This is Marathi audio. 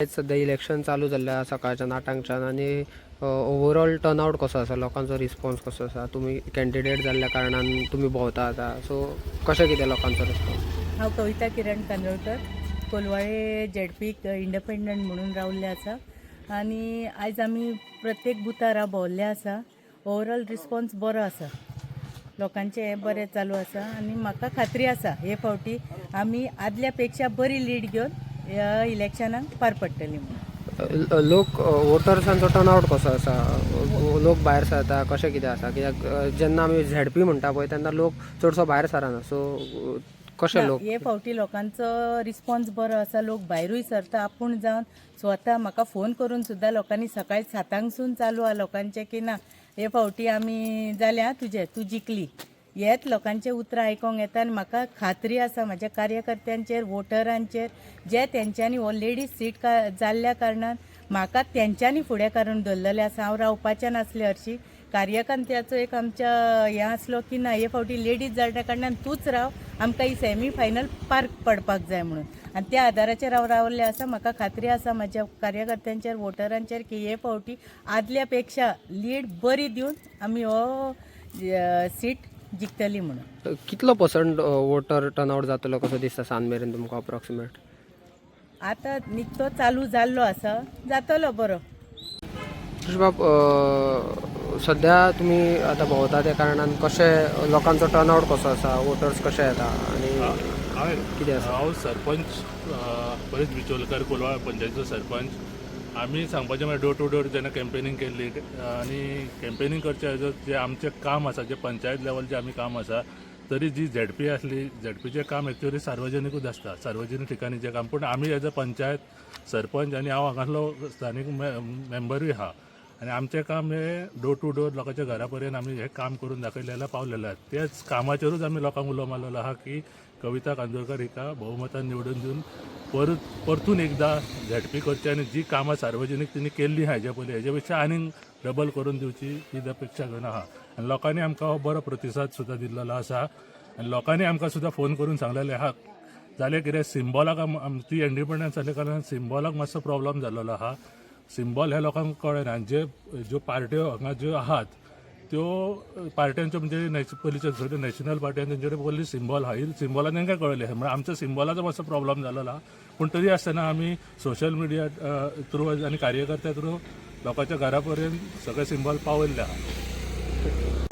सध्या इलेक्शन चालू जाल्लें सकाळच्या 8:00 आणि ओवरऑल टर्नआउट कसो आसा, लोकांचो रिस्पॉन्स कसो आसा? तुम्ही कॅन्डिडेट जाल्ल्या कारणान तुम्ही भोंवता आता, सो कशें कितें लोकांचो रिस्पॉन्स? हांव कविता किरण कांदोळकर, कोलवाळे जेडपीक इंडिपेंडंट म्हणून रावल्ले आसा आणि आयज आमी प्रत्येक बुथार भोंवल्ले आसा. ओवरऑल रिस्पॉन्स बरो आसा, लोकांचे हे बरें चालू आसा आणि म्हाका खात्री आसा हे फावटी आमी आदल्या पेक्षा बरी लीड घेवन ह्या इलेक्शनाक पार पडटली म्हणून. लोक वोटर्सांचो टर्नआउट कसो आसा? लोक भायर सरता कशें कितें आसा? कित्याक जेन्ना आमी झेडपी म्हणटा पळय तेन्ना लोक चडसो भायर सराना, सो कशे लोक? हे फावटी लोकांचो रिस्पॉन्स बरो आसा. लोक भायरूय सरता आपूण जावन स्वता. म्हाका फोन करून सुद्दां लोकांनी सकाळी 7:00 चालू आहा लोकांचे की ना हे फावटी आमी जाल्या तूं जिखली. हेच लोकांचे उतरां आयकोंक येता आनी म्हाका खात्री आसा म्हाज्या कार्यकर्त्यांचेर, वोटरांचेर, जे तेंच्यांनी ऑलरेडी सीट जाल्ल्या कारणान म्हाका तेंच्यांनी फुडें काडून दवरलेलें आसा. हांव रावपाचें नासलें हरशीं. कार्यकर्त्याचो एक आमच्या हें आसलो की ना हे फावटी लेडीज जाल्ल्या कारणान तूच राव, आमकां ही सेमी फायनल पार पडपाक जाय म्हणून, आनी त्या आदाराचेर हांव रावल्लें आसा. म्हाका खात्री आसा म्हाज्या कार्यकर्त्यांचेर, वोटरांचेर की हे फावटी आदल्या पेक्षा लीड बरी दिवन आमी हो सीट जिखतली म्हणून. कितलो पर्संट वोटर टर्नआउट जातलो कसो दिसता सांज मेरेन तुमकां अप्रॉक्सिमेट? आतां निकतो चालू जाल्लो आसा, जातलो बरो. बाब, सध्या तुम्ही आता भोंवता त्या कारणान कशें लोकांचो टर्नआउट कसो आसा? वोटर्स कशे येता आणि कितें आसा? हांव सरपंच परेश बिचोलकर, कोलवा पंचायतीचो सरपंच. आमी सांगपाचें म्हळ्यार डोर टू डोर जेन्ना कॅम्पेनींग केल्ली आनी कॅम्पेनींग करचे हेजो जे आमचें काम आसा, जे पंचायत लेवलचें आमी काम आसा, तरी जी झेडपी आसली, झेडपीचें काम एक्चुअली सार्वजनिकूच आसता, सार्वजनीक ठिकाणीचें काम. पूण आमी एज अ पंचायत सरपंच आनी हांव हांगासलो स्थानीक मेंबरूय आहा आनी आमचें काम हे डोर टू डोर लोकांच्या घरा पर्यंत आमी हें काम करून दाखयलेलें पावलेलें आहा. तेच कामाचेरूच आमी लोकांक उलो मारलेलो आहा की कविता कांदोळकर हिका भोवमतान निवडून दिवन परतून एकदां झेडपी करची आनी जी कामां सार्वजनीक तिणी केल्ली आहा हेजे पयलीं हेजे पेक्षा आनीक डबल करून दिवची ही अपेक्षा घेवन आहा. आनी लोकांनी आमकां हो बरो प्रतिसाद सुद्दां दिल्लो आसा आनी लोकांनी आमकां सुद्दां फोन करून सांगलेलें आहा. जालें कितें सिंबॉलाक ती इंडिपेंडन्स जाल्ल्या कारणान सिंबॉलाक मातसो प्रॉब्लम जाल्लो आहा. सिंबॉल हे लोकांक कळना. ज्यो पार्ट्यो हांगा ज्यो आहात त्यो पार्ट्यांच्यो म्हणजे पयलींच्यो नॅशनल पार्ट्यान तेंचे कडेन पयलीं सिंबॉल आहा, ही सिंबॉलान तांकां कळयलें. म्हणजे आमचो सिंबॉलाचो मातसो प्रॉब्लम जाल्लो आहा. पूण तरी आसतना आमी सोशल मिडिया थ्रू आनी कार्यकर्त्या थ्रू लोकांच्या घरा पर्यंत सगळे सिंबॉल पावयल्ले आहा.